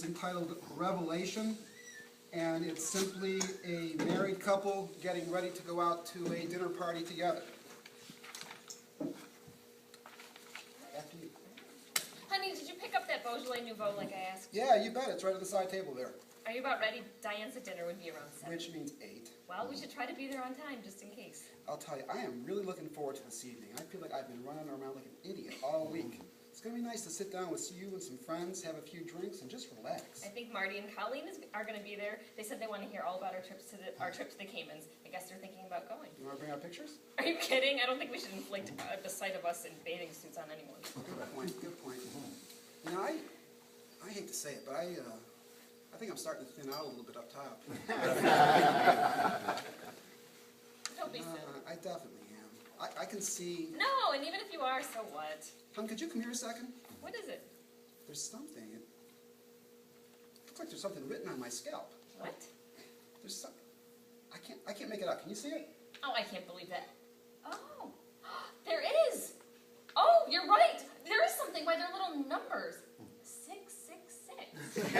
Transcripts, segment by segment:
is entitled Revelation, and it's simply a married couple getting ready to go out to a dinner party together. After you. Honey, did you pick up that Beaujolais Nouveau like I asked? Yeah, you bet. It's right at the side table there. Are you about ready? Diane's at dinner would be around 7. Which means 8. Well, we should try to be there on time, just in case. I'll tell you, I am really looking forward to this evening. I feel like I've been running around like an idiot all week. It's going to be nice to sit down with you and some friends, have a few drinks, and just relax. I think Marty and Colleen are going to be there. They said they want to hear all about our trip to the Caymans. I guess they're thinking about going. You want to bring out pictures? Are you kidding? I don't think we should inflict the sight of us in bathing suits on anyone. Good point, good point. You know, I hate to say it, but I think I'm starting to thin out a little bit up top. Don't be silly. I definitely am. I can see... No, and even if you are, so what? Hon, could you come here a second? What is it? There's something. It looks like there's something written on my scalp. What? There's some... I can't make it out. Can you see it? Oh, I can't believe that. Oh, there is. Oh, you're right. There is something by their little numbers. 666.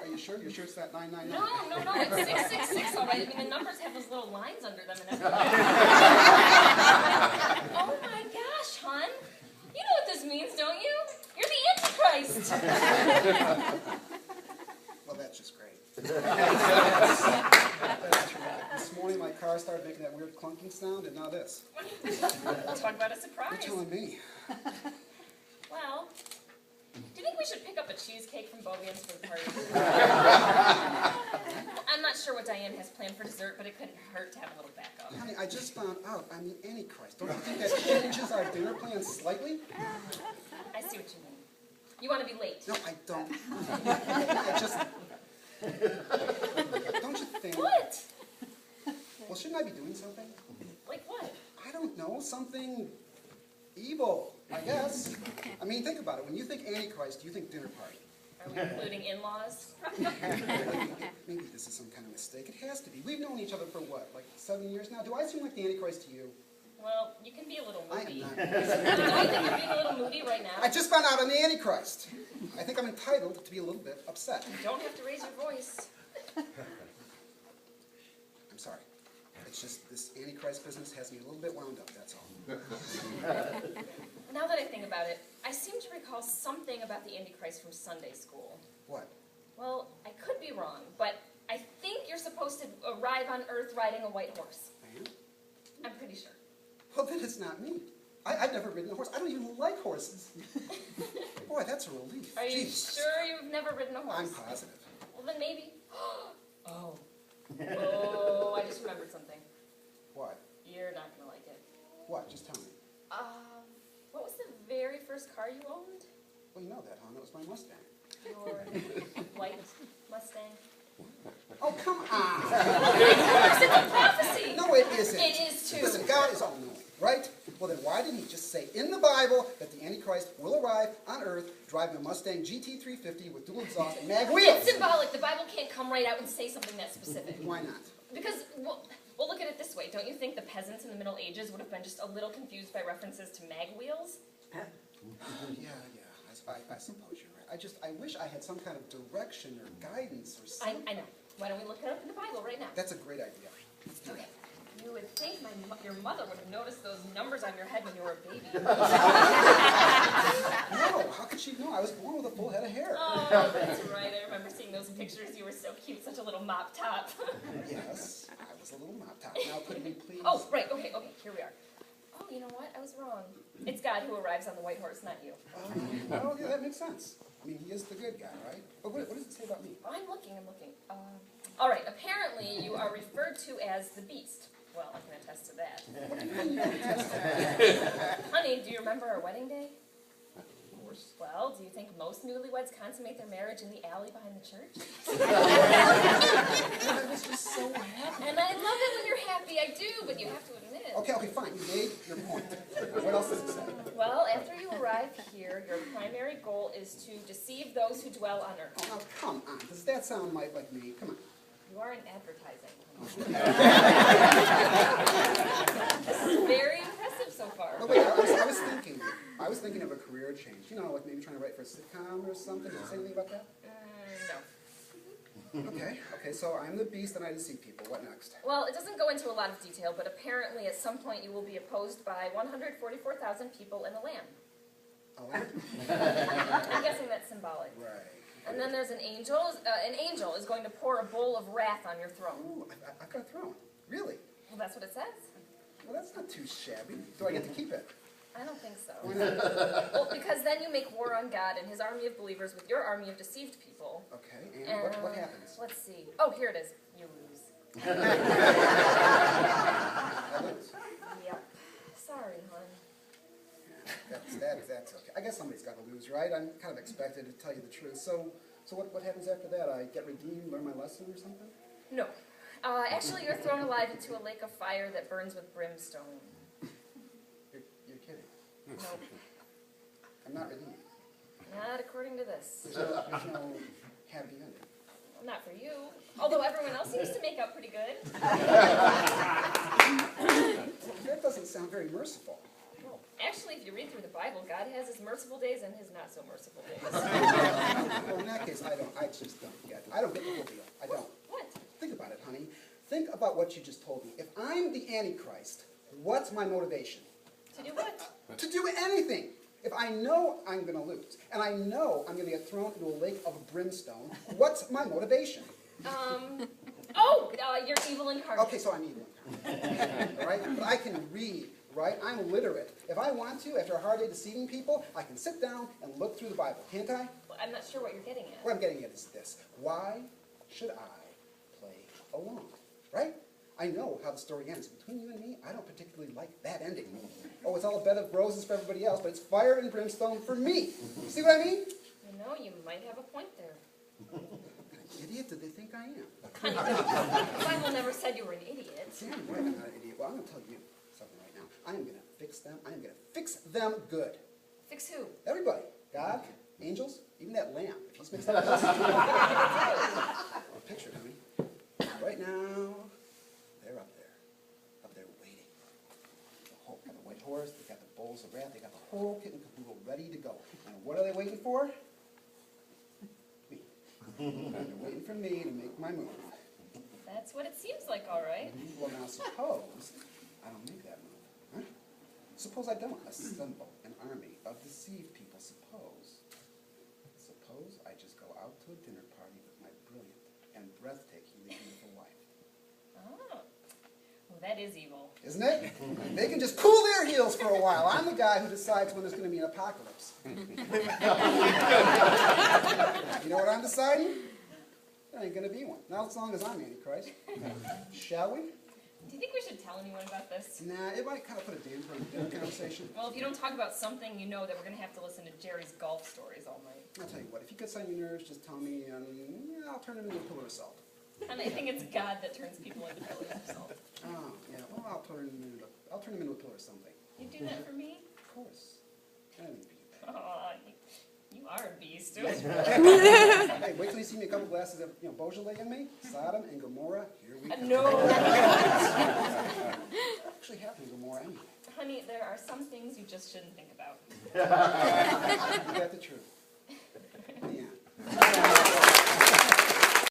Are you sure? You're sure it's that 999? No, it's 666, all right. I mean, the numbers have those little lines under them and everything. Oh my gosh, hon. You know what this means, don't you? You're the Antichrist. Well, that's just great. That's terrific. This morning my car started making that weird clunking sound, and now this. Talk about a surprise. You're telling me. Well, do you think we should pick up a cheesecake from Bovian's for the party? I'm not sure what Diane has planned for dessert, but it couldn't hurt to have a little backup. Honey, I just found out I'm the Antichrist. Don't you think that changes our dinner plan slightly? I see what you mean. You want to be late. No, I don't. Don't you think... What? Well, shouldn't I be doing something? Like what? I don't know, something evil, I guess. I mean, think about it. When you think Antichrist, you think dinner party. Are we including in-laws? Maybe this is some kind of mistake. It has to be. We've known each other for what, like 7 years now? Do I seem like the Antichrist to you? Well, you can be a little moody. I am not. Don't you think you're being a little moody right now? I just found out I'm the Antichrist. I think I'm entitled to be a little bit upset. You don't have to raise your voice. I'm sorry. It's just this Antichrist business has me a little bit wound up, that's all. Now that I think about it, I seem to recall something about the Antichrist from Sunday school. What? Well, I could be wrong, but I think you're supposed to arrive on Earth riding a white horse. I am? I'm pretty sure. Well, then it's not me. I've never ridden a horse. I don't even like horses. Boy, that's a relief. Are you Jesus. sure you've never ridden a horse? I'm positive. Well, then maybe. Oh, I just remembered something. What? You're not going to like it. What? Just tell me. What was the very first car you owned? Well, you know that, huh? That was my Mustang. Your white Mustang? Oh, come on! It's a prophecy! No, it isn't. It is too. Listen, God is all-knowing, right? Well, then why didn't he just say in the Bible that the Antichrist will arrive on Earth driving a Mustang GT350 with dual exhaust and mag wheels? It's symbolic. The Bible can't come right out and say something that specific. Why not? Because, well, look at it this way. Don't you think the peasants in the Middle Ages would have been just a little confused by references to mag wheels? Yeah. I suppose you're right. I wish I had some kind of direction or guidance or something. I know. Why don't we look it up in the Bible right now? That's a great idea. Okay. You would think your mother would have noticed those numbers on your head when you were a baby. No, how could she know? I was born with a full head of hair. Oh, that's right. I remember seeing those pictures. You were so cute, such a little mop top. Yes, I was a little mop top. Now could we please... Oh, right. Okay, here we are. Oh, you know what? I was wrong. It's God who arrives on the white horse, not you. Well, yeah, that makes sense. I mean, he is the good guy, right? But what does it say about me? I'm looking. All right, apparently you are referred to as the beast. Well, I can attest to that. What do you mean you attest to that? Honey, do you remember our wedding day? Of course. Well, do you think most newlyweds consummate their marriage in the alley behind the church? I was just so happy. And I love it when you're happy. I do, but you have to admit it. Okay, fine. You made your point. What else does it say? Well, after you arrive here, your primary goal is to deceive those who dwell on earth. Oh, now, come on. Does that sound like me? Come on. You are in advertising. This is very impressive so far. No, wait, I was thinking. I was thinking of a career change. You know, like maybe trying to write for a sitcom or something. Did you say anything about that? No. Okay, so I'm the beast and I deceive people. What next? Well, it doesn't go into a lot of detail, but apparently at some point you will be opposed by 144,000 people and a lamb. A lamb? I'm guessing that's symbolic. Right. And then there's an angel. An angel is going to pour a bowl of wrath on your throne. Ooh, I've got a throne. Really? Well, that's what it says. Well, that's not too shabby. Do I get to keep it? I don't think so. Why not? Well, because then you make war on God and his army of believers with your army of deceived people. Okay, and what happens? Let's see. Oh, here it is. You lose. I lose. Yep. Sorry, hon. That's okay. I guess somebody's got to lose, right? I'm kind of expected to tell you the truth. So what happens after that? I get redeemed, learn my lesson or something? No. Actually, you're thrown alive into a lake of fire that burns with brimstone. You're kidding. Nope. I'm not redeemed. Not according to this. There's no happy ending. Well, not for you. Although everyone else seems to make out pretty good. That doesn't sound very merciful. Well, actually, if you read through the Bible, God has his merciful days and his not so merciful days. Well, in that case, I just don't get it. I don't get the whole deal. I don't. What? Think about it, honey. Think about what you just told me. If I'm the Antichrist, what's my motivation? To do what? To do anything. If I know I'm going to lose, and I know I'm going to get thrown into a lake of brimstone, what's my motivation? You're evil incarnate. Okay, so I'm evil. All right? But I can read, right? I'm literate. If I want to, after a hard day deceiving people, I can sit down and look through the Bible, can't I? Well, I'm not sure what you're getting at. What I'm getting at is this. Why should I play along? Right? I know how the story ends. Between you and me, I don't particularly like that ending. Oh, it's all a bed of roses for everybody else, but it's fire and brimstone for me. See what I mean? You know, you might have a point there. Idiot, did they think I am? Honey, the Bible never said you were an idiot. Damn right I'm not an idiot. Well, I'm going to tell you something right now. I am going to fix them. I am going to fix them good. Fix who? Everybody. God, angels, even that lamb. If he's mixed up with us. Picture it, honey. Right now, they're up there waiting. Got the white horse, they got the bowls of wrath, they got the whole kit and caboodle ready to go. And what are they waiting for? Me. They're waiting for me to make my move. That's what it seems like, all right. Well, now suppose I don't make that move. Huh? Suppose I don't assemble an army of deceived people. Suppose I just go out to a dinner party with my brilliant and breathtakingly beautiful wife. Oh. Well, that is evil. Isn't it? They can just cool their heels for a while. I'm the guy who decides when there's going to be an apocalypse. You know what I'm deciding? There ain't going to be one. Not as long as I'm Antichrist. Shall we? Do you think we should tell anyone about this? Nah, it might kind of put a damper on the conversation. Well, if you don't talk about something, you know that we're going to have to listen to Jerry's golf stories all night. I'll tell you what, if you get on your nerves, just tell me, and I'll turn him into a pillar of salt. And I think it's God that turns people into pillars of salt. Oh, yeah, well, I'll turn him into a pillar of something. You do that for me? Of course. Anything for you. Oh, you are a beast. Hey, wait till you see me a couple glasses of, Beaujolais in me. Sodom and Gomorrah, here we go. No. What actually happened to Gomorrah anyway? Honey, there are some things you just shouldn't think about. You got the truth.